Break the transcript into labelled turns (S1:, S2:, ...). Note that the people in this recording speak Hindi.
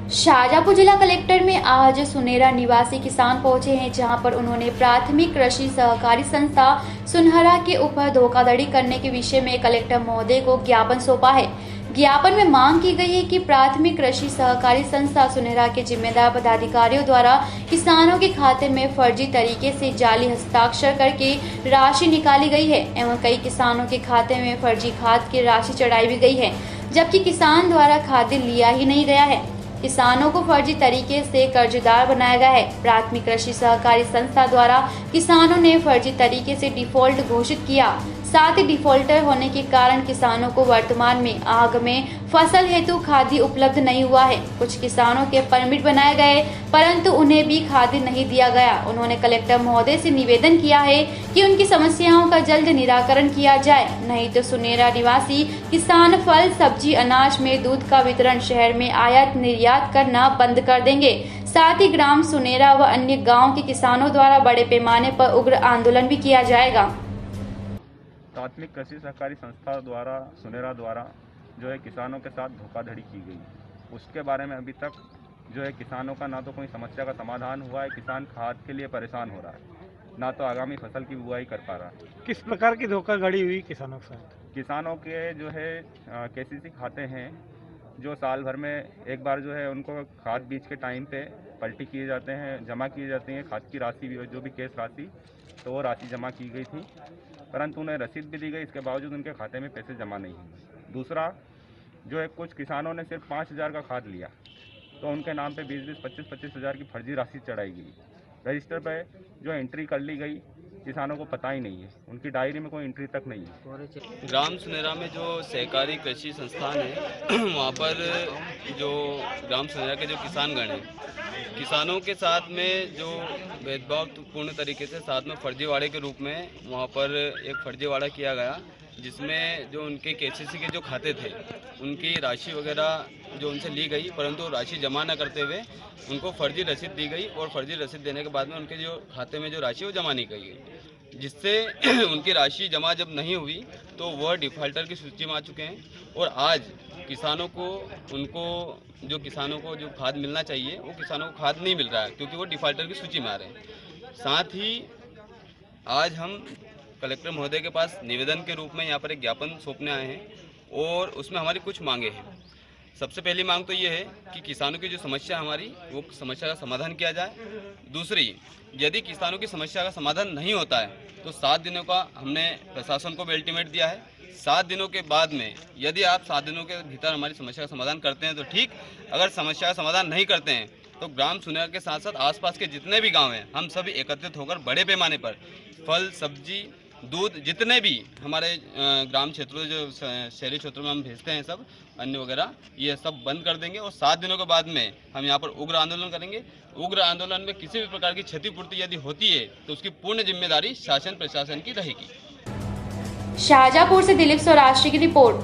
S1: शाजापुर जिला कलेक्टर में आज सुनेरा निवासी किसान पहुंचे हैं, जहां पर उन्होंने प्राथमिक कृषि सहकारी संस्था सुनहरा के ऊपर धोखाधड़ी करने के विषय में कलेक्टर महोदय को ज्ञापन सौंपा है। ज्ञापन में मांग की गई है कि प्राथमिक कृषि सहकारी संस्था सुनहरा के जिम्मेदार पदाधिकारियों द्वारा किसानों के खाते में फर्जी तरीके से जाली हस्ताक्षर करके राशि निकाली गई है एवं कई किसानों के खाते में फर्जी खाद की राशि चढ़ाई भी गई है, जबकि किसान द्वारा खाद्य लिया ही नहीं गया है। किसानों को फर्जी तरीके से कर्जदार बनाया गया है। प्राथमिक कृषि सहकारी संस्था द्वारा किसानों ने फर्जी तरीके से डिफॉल्ट घोषित किया। साथ ही डिफॉल्टर होने के कारण किसानों को वर्तमान में आग में फसल हेतु खाद्य उपलब्ध नहीं हुआ है। कुछ किसानों के परमिट बनाए गए, परंतु उन्हें भी खाद्य नहीं दिया गया। उन्होंने कलेक्टर महोदय से निवेदन किया है कि उनकी समस्याओं का जल्द निराकरण किया जाए, नहीं तो सुनेरा निवासी किसान फल, सब्जी, अनाज में दूध का वितरण शहर में आयात निर्यात करना बंद कर देंगे। साथ ही ग्राम सुनेरा व अन्य गाँव के किसानों द्वारा बड़े पैमाने पर उग्र आंदोलन भी किया जाएगा।
S2: प्राथमिक कृषि सहकारी संस्था द्वारा सुनेरा द्वारा जो है किसानों के साथ धोखाधड़ी की गई, उसके बारे में अभी तक जो है किसानों का ना तो कोई समस्या का समाधान हुआ है। किसान खाद के लिए परेशान हो रहा है, ना तो आगामी फसल की बुआई कर पा रहा है।
S3: किस प्रकार की धोखाधड़ी हुई किसानों के साथ?
S2: किसानों के जो है केसीसी खाते हैं, जो साल भर में एक बार जो है उनको खाद बीज के टाइम पे पलटी किए जाते हैं, जमा किए जाते हैं खाद की राशि जो भी केस राशि, तो वो राशि जमा की गई थी, परंतु उन्हें रसीद भी दी गई। इसके बावजूद उनके खाते में पैसे जमा नहीं हुए। दूसरा जो है कुछ किसानों ने सिर्फ 5,000 का खाद लिया, तो उनके नाम पे 20-20, 25-25 हज़ार की फर्जी राशि चढ़ाई गई। रजिस्टर पे जो एंट्री कर ली गई, किसानों को पता ही नहीं है, उनकी डायरी में कोई एंट्री तक नहीं है।
S4: ग्राम सुनेरा में जो सहकारी कृषि संस्थान है वहाँ पर जो ग्राम सुनेरा के जो किसानगण हैं, किसानों के साथ में जो भेदभावपूर्ण तरीके से साथ में फर्जीवाड़े के रूप में वहाँ पर एक फर्जीवाड़ा किया गया, जिसमें जो उनके केसीसी के जो खाते थे उनकी राशि वगैरह जो उनसे ली गई, परंतु राशि जमा न करते हुए उनको फर्जी रसीद दी गई और फर्जी रसीद देने के बाद में उनके जो खाते में जो राशि वो जमा नहीं की गई, जिससे उनकी राशि जमा जब नहीं हुई तो वह डिफॉल्टर की सूची में आ चुके हैं। और आज किसानों को जो खाद मिलना चाहिए वो किसानों को खाद नहीं मिल रहा है, क्योंकि वो डिफॉल्टर की सूची में आ रहे हैं। साथ ही आज हम कलेक्टर महोदय के पास निवेदन के रूप में यहाँ पर एक ज्ञापन सौंपने आए हैं और उसमें हमारी कुछ मांगे हैं। सबसे पहली मांग तो ये है कि किसानों की जो समस्या हमारी वो समस्या का समाधान किया जाए। दूसरी, यदि किसानों की समस्या का समाधान नहीं होता है तो 7 दिनों का हमने प्रशासन को भी अल्टीमेट दिया है। 7 दिनों के बाद में यदि आप 7 दिनों के भीतर हमारी समस्या का समाधान करते हैं तो ठीक, अगर समस्या का समाधान नहीं करते हैं तो ग्राम सुनेरा के साथ साथ आसपास के जितने भी गांव हैं हम सभी एकत्रित होकर बड़े पैमाने पर फल, सब्जी, दूध, जितने भी हमारे ग्राम क्षेत्रों जो शहरी क्षेत्रों में हम भेजते हैं सब अन्य वगैरह, ये सब बंद कर देंगे और 7 दिनों के बाद में हम यहाँ पर उग्र आंदोलन करेंगे। उग्र आंदोलन में किसी भी प्रकार की क्षतिपूर्ति यदि होती है तो उसकी पूर्ण जिम्मेदारी शासन प्रशासन की रहेगी।
S1: शाजापुर से दिलीप सौराष्ट्री की रिपोर्ट।